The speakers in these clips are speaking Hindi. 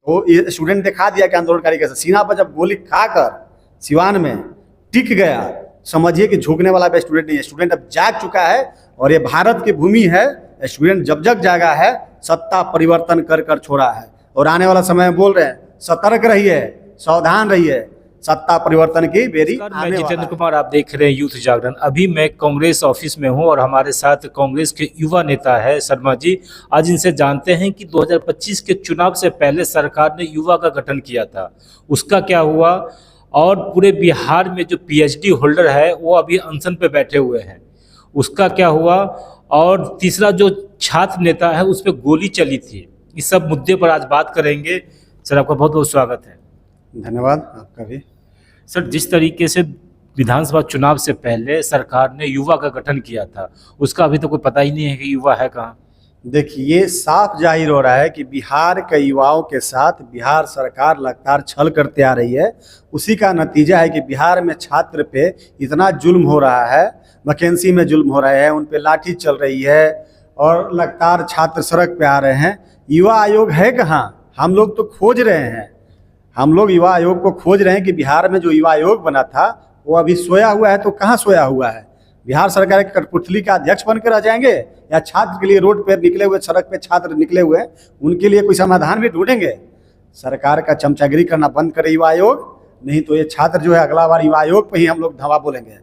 वो ये स्टूडेंट दिखा दिया कि आंदोलनकारी कैसे सीना पर जब गोली खाकर सिवान में टिक गया, समझिए कि झुकने वाला भी स्टूडेंट नहीं है। स्टूडेंट अब जाग चुका है और ये भारत की भूमि है। स्टूडेंट जब जग जागा है, सत्ता परिवर्तन कर कर छोड़ा है और आने वाला समय में बोल रहे हैं सतर्क रहिए, सावधान रहिए, सत्ता परिवर्तन की बेरी मैं आने वाला जितेंद्र है। कुमार, आप देख रहे हैं यूथ जागरण। अभी मैं कांग्रेस ऑफिस में हूं और हमारे साथ कांग्रेस के युवा नेता है शर्मा जी। आज इनसे जानते हैं कि 2025 के चुनाव से पहले सरकार ने युवा का गठन किया था, उसका क्या हुआ, और पूरे बिहार में जो पीएचडी होल्डर है वो अभी अनशन पे बैठे हुए हैं, उसका क्या हुआ, और तीसरा जो छात्र नेता है उस पर गोली चली थी। इस सब मुद्दे पर आज बात करेंगे। सर, आपका बहुत बहुत स्वागत है। धन्यवाद आपका भी। सर, जिस तरीके से विधानसभा चुनाव से पहले सरकार ने युवा का गठन किया था, उसका अभी तो कोई पता ही नहीं है कि युवा है कहाँ। देखिए, ये साफ जाहिर हो रहा है कि बिहार के युवाओं के साथ बिहार सरकार लगातार छल करते आ रही है। उसी का नतीजा है कि बिहार में छात्र पे इतना जुल्म हो रहा है, वैकेंसी में जुल्म हो रहा है, उन पे लाठी चल रही है और लगातार छात्र सड़क पे आ रहे हैं। युवा आयोग है कहाँ? हम लोग तो खोज रहे हैं, हम लोग युवा आयोग को खोज रहे हैं कि बिहार में जो युवा आयोग बना था वो अभी सोया हुआ है। तो कहाँ सोया हुआ है? बिहार सरकार के कठपुतली का अध्यक्ष बनकर रह जाएंगे या छात्र के लिए रोड पे निकले हुए, सड़क पे छात्र निकले हुए हैं, उनके लिए कोई समाधान भी ढूंढेंगे? सरकार का चमचागिरी करना बंद करे युवा आयोग, नहीं तो ये छात्र जो है अगला बार युवा आयोग पे ही हम लोग धावा बोलेंगे।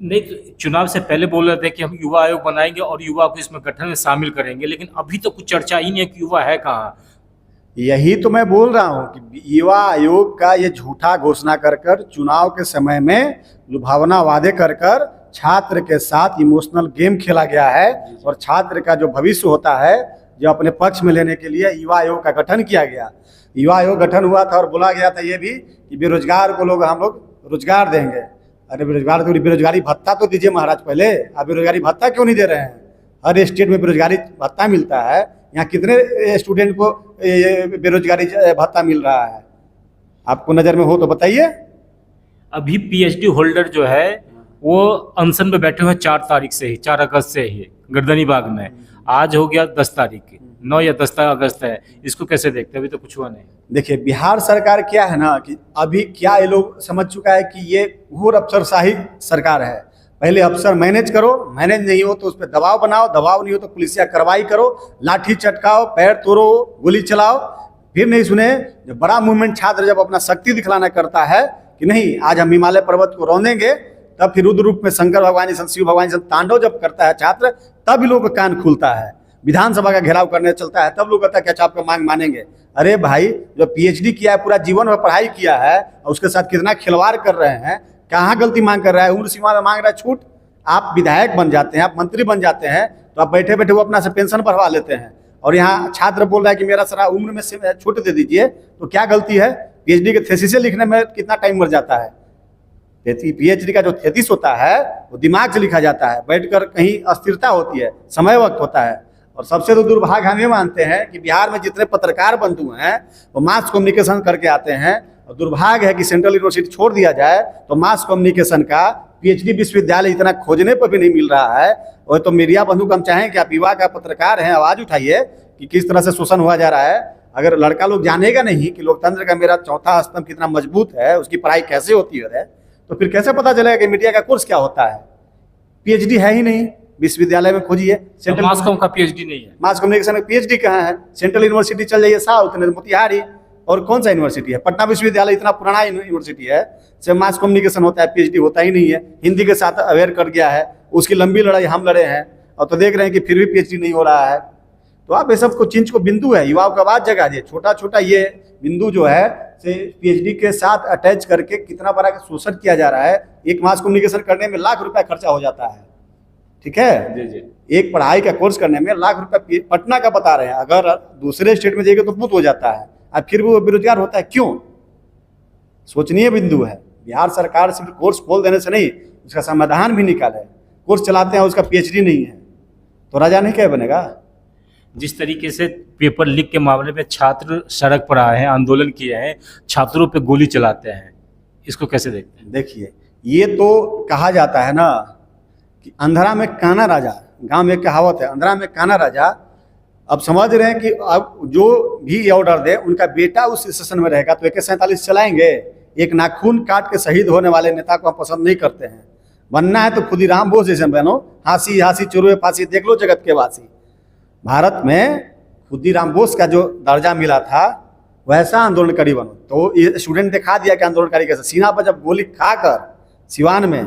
नहीं तो चुनाव से पहले बोल रहे थे कि हम युवा आयोग बनाएंगे और युवा को इसमें गठन में शामिल करेंगे, लेकिन अभी तो कुछ चर्चा ही नहीं है कि युवा है कहाँ। यही तो मैं बोल रहा हूँ कि युवा आयोग का ये झूठा घोषणा कर कर, चुनाव के समय में लुभावना वादे कर कर छात्र के साथ इमोशनल गेम खेला गया है और छात्र का जो भविष्य होता है जो अपने पक्ष में लेने के लिए युवा आयोग का गठन किया गया। युवा आयोग गठन हुआ था और बोला गया था ये भी कि बेरोजगार को लोग हम लोग रोजगार देंगे। अरे बेरोजगार तो बेरोजगारी भत्ता तो दीजिए महाराज पहले। आप बेरोजगारी भत्ता क्यों नहीं दे रहे हैं? हर स्टेट में बेरोजगारी भत्ता मिलता है, यहाँ कितने स्टूडेंट को बेरोजगारी भत्ता मिल रहा है? आपको नज़र में हो तो बताइए। अभी पीएचडी होल्डर जो है वो अनशन पे बैठे हुए हैं 4 तारीख से ही, 4 अगस्त से ही गर्दनी बाग में। आज हो गया 10 तारीख की, 9 या 10 अगस्त है। इसको कैसे देखते हैं? अभी तो कुछ हुआ नहीं। देखिए, बिहार सरकार क्या है ना कि अभी क्या ये लोग समझ चुका है कि ये घोर अफसरशाही सरकार है। पहले अफसर मैनेज करो, मैनेज नहीं हो तो उस पर दबाव बनाओ, दबाव नहीं हो तो पुलिसिया कार्रवाई करो, लाठी चटकाओ, पैर तोड़ो, गोली चलाओ। फिर नहीं सुने, जब बड़ा मूवमेंट छात्र जब अपना शक्ति दिखलाना करता है कि नहीं आज हम हिमालय पर्वत को रौंदेंगे, तब फिर रुद्र रूप में शंकर भगवान शिव भगवान तांडव जब करता है छात्र, तब लोगों का कान खुलता है। विधानसभा का घेराव करने चलता है तब लोग कहता है क्या आपका मांग मानेंगे? अरे भाई, जो पीएचडी किया है, पूरा जीवन में पढ़ाई किया है और उसके साथ कितना खिलवाड़ कर रहे हैं, कहाँ गलती मांग कर रहा है? उम्र सीमा में मांग रहा है छूट। आप विधायक बन जाते हैं, आप मंत्री बन जाते हैं तो आप बैठे बैठे वो अपना से पेंशन बढ़वा लेते हैं और यहाँ छात्र बोल रहा है कि मेरा सारा उम्र में से छूट दे दीजिए। तो क्या गलती है? पीएचडी के थीसिस लिखने में कितना टाइम मर जाता है? पीएचडी का जो थीसिस होता है वो दिमाग से लिखा जाता है, बैठकर कहीं अस्थिरता होती है, समय वक्त होता है। और सबसे तो दुर्भाग्य हम ये मानते हैं कि बिहार में जितने पत्रकार बंधु हैं वो मास कम्युनिकेशन करके आते हैं, और दुर्भाग्य है कि सेंट्रल यूनिवर्सिटी छोड़ दिया जाए तो मास कम्युनिकेशन का पीएचडी विश्वविद्यालय इतना खोजने पर भी नहीं मिल रहा है। और तो मीडिया बंधु को हम चाहें कि आप युवा का पत्रकार हैं, आवाज़ उठाइए कि किस तरह से शोषण हुआ जा रहा है। अगर लड़का लोग जानेगा नहीं कि लोकतंत्र का मेरा चौथा स्तंभ कितना मजबूत है, उसकी पढ़ाई कैसे होती है, तो फिर कैसे पता चलेगा कि मीडिया का कोर्स क्या होता है? पीएचडी है ही नहीं विश्वविद्यालय में, खोजिए। सेंट्रल मास कॉम का पीएचडी नहीं है, मास कम्युनिकेशन में पीएचडी कहाँ है? सेंट्रल यूनिवर्सिटी चल जाइए, साउथ में मोतिहारी, और कौन सा यूनिवर्सिटी है? पटना विश्वविद्यालय इतना पुराना यूनिवर्सिटी है, से मास कम्युनिकेशन होता है, पीएचडी होता ही नहीं है। हिंदी के साथ अवेयर कर गया है, उसकी लंबी लड़ाई हम लड़े हैं और तो देख रहे हैं कि फिर भी पीएचडी नहीं हो रहा है। तो आप ये सब को चिंच को बिंदु है, युवाओं का बात जगा दिए। छोटा छोटा ये बिंदु जो है से पीएचडी के साथ अटैच करके कितना बड़ा शोषण किया जा रहा है। एक मास कम्युनिकेशन करने में लाख रुपया खर्चा हो जाता है, ठीक है जी जी। एक पढ़ाई का कोर्स करने में लाख रुपया पटना का बता रहे हैं, अगर दूसरे स्टेट में जाएगा तो बहुत हो जाता है। अब फिर भी वो बेरोजगार होता है, क्यों? सोचनीय बिंदु है। बिहार सरकार सिर्फ कोर्स खोल देने से नहीं, उसका समाधान भी निकाले। कोर्स चलाते हैं, उसका पीएचडी नहीं है तो राजा नहीं क्या बनेगा? जिस तरीके से पेपर लीक के मामले में छात्र सड़क पर आए हैं, आंदोलन किए हैं, छात्रों पे गोली चलाते हैं, इसको कैसे देखते हैं? देखिए, ये तो कहा जाता है ना कि अंधेरा में काना राजा, गांव में कहावत है, अंधेरा में काना राजा। अब समझ रहे हैं कि अब जो भी ऑर्डर दे उनका बेटा उस स्टेशन में रहेगा तो AK-47 चलाएंगे। एक नाखून काट के शहीद होने वाले नेता को हम पसंद नहीं करते हैं। बनना है तो खुदीराम बोस जैसे बनो, हाँसी हाँसी चुरुए फांसी देख लो जगत के वासी। भारत में खुदीराम बोस का जो दर्जा मिला था वैसा आंदोलनकारी बनो। तो ये स्टूडेंट दिखा दिया कि आंदोलनकारी कैसे, सीना पर जब गोली खाकर सिवान में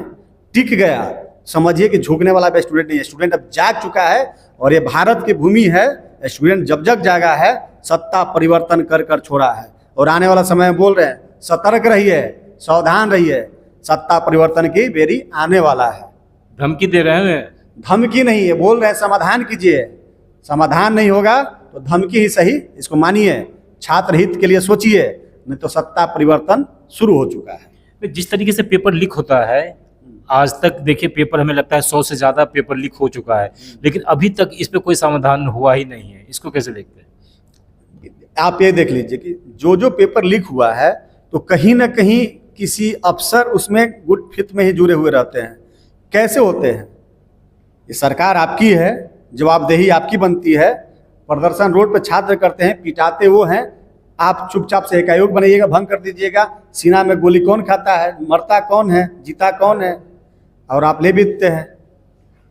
टिक गया, समझिए कि झुकने वाला भी स्टूडेंट नहीं है। स्टूडेंट अब जाग चुका है और ये भारत की भूमि है। स्टूडेंट जब जग जागा है, सत्ता परिवर्तन कर कर छोड़ा है और आने वाला समय में बोल रहे हैं सतर्क रहिए, सावधान रहिए, सत्ता परिवर्तन की बेरी आने वाला है। धमकी दे रहे हैं? धमकी नहीं है, बोल रहे हैं समाधान कीजिए। समाधान नहीं होगा तो धमकी ही सही, इसको मानिए, छात्र हित के लिए सोचिए, नहीं तो सत्ता परिवर्तन शुरू हो चुका है। जिस तरीके से पेपर लीक होता है, आज तक देखिए पेपर हमें लगता है 100 से ज़्यादा पेपर लीक हो चुका है, लेकिन अभी तक इस पे कोई समाधान हुआ ही नहीं है। इसको कैसे देखते हैं? आप ये देख लीजिए कि जो जो पेपर लीक हुआ है तो कहीं ना कहीं किसी अफसर उसमें गुट फित में ही जुड़े हुए रहते हैं। कैसे होते हैं? ये सरकार आपकी है, जवाबदेही आपकी बनती है। प्रदर्शन रोड पे छात्र करते हैं, पिटाते वो हैं, आप चुपचाप से एकायोग बनाइएगा, भंग कर दीजिएगा। सीना में गोली कौन खाता है, मरता कौन है, जीता कौन है, और आप ले बीतते हैं।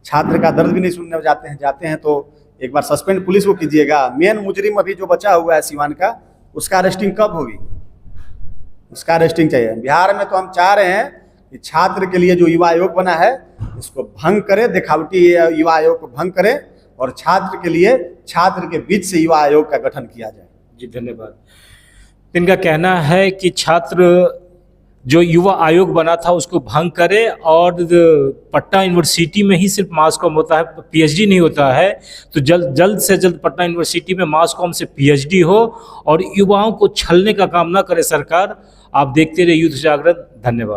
छात्र का दर्द भी नहीं सुनने जाते हैं तो एक बार सस्पेंड पुलिस को कीजिएगा। मेन मुजरिम अभी जो बचा हुआ है सिवान का, उसका अरेस्टिंग कब होगी? उसका अरेस्टिंग चाहिए। बिहार में तो हम चाह रहे हैं कि छात्र के लिए जो युवा आयोग बना है इसको भंग करे, दिखावटी युवा आयोग को भंग करे और छात्र के लिए छात्र के बीच से युवा आयोग का गठन किया जाए। जी धन्यवाद। इनका कहना है कि छात्र जो युवा आयोग बना था उसको भंग करे और पटना यूनिवर्सिटी में ही सिर्फ मास कॉम होता है, PhD नहीं होता है। तो जल्द से जल्द पटना यूनिवर्सिटी में मास कॉम से PhD हो और युवाओं को छलने का काम ना करे सरकार। आप देखते रहिए यूथ जागरण। धन्यवाद।